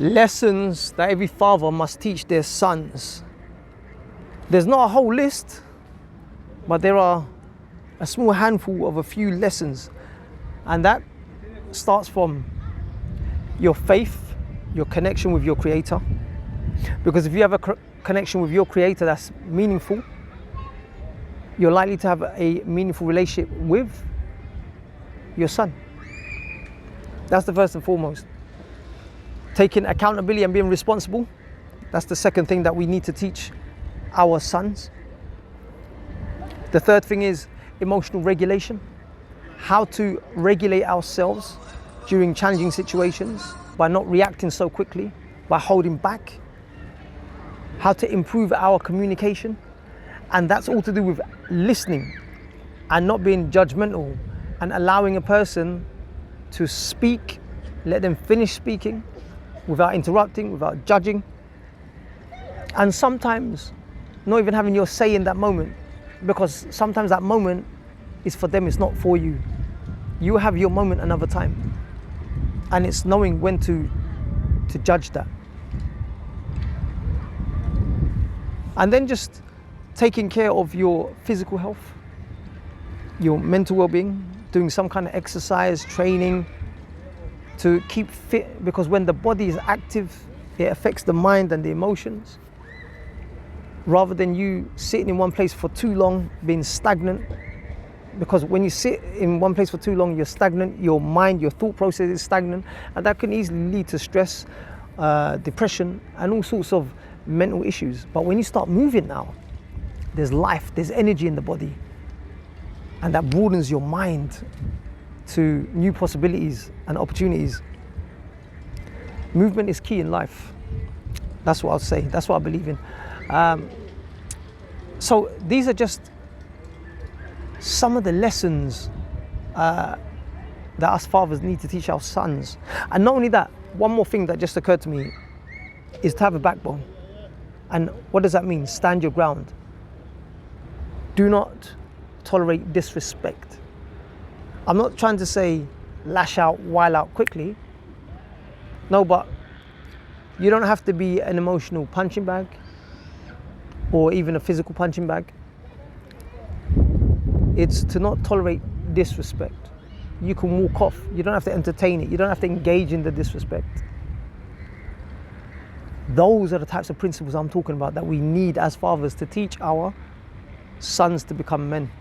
lessons that every father must teach their sons. There's not a whole list, but there are a small handful of a few lessons, and that starts from your faith, your connection with your Creator. Because if you have a connection with your Creator that's meaningful, you're likely to have a meaningful relationship with your son. That's the first and foremost. Taking accountability and being responsible, that's the second thing that we need to teach our sons. The third thing is emotional regulation. How to regulate ourselves during challenging situations by not reacting so quickly, by holding back. How to improve our communication. And that's all to do with listening and not being judgmental and allowing a person to speak, let them finish speaking without interrupting, without judging. And sometimes not even having your say in that moment, because sometimes that moment is for them, it's not for you. You have your moment another time. And it's knowing when to judge that. And then just taking care of your physical health, your mental well-being, doing some kind of exercise, training to keep fit, because when the body is active, it affects the mind and the emotions. Rather than you sitting in one place for too long, being stagnant, because when you sit in one place for too long, you're stagnant, your mind, your thought process is stagnant, and that can easily lead to stress, depression, and all sorts of mental issues. But when you start moving now, there's life, there's energy in the body, and that broadens your mind to new possibilities and opportunities. Movement is key in life. That's what I'll say, that's what I believe in. So these are just some of the lessons that us fathers need to teach our sons. And not only that, one more thing that just occurred to me is to have a backbone. And what does that mean? Stand your ground. Do not tolerate disrespect. I'm not trying to say lash out, while out quickly. No, but you don't have to be an emotional punching bag or even a physical punching bag. It's to not tolerate disrespect. You can walk off. You don't have to entertain it. You don't have to engage in the disrespect. Those are the types of principles I'm talking about that we need as fathers to teach our sons to become men.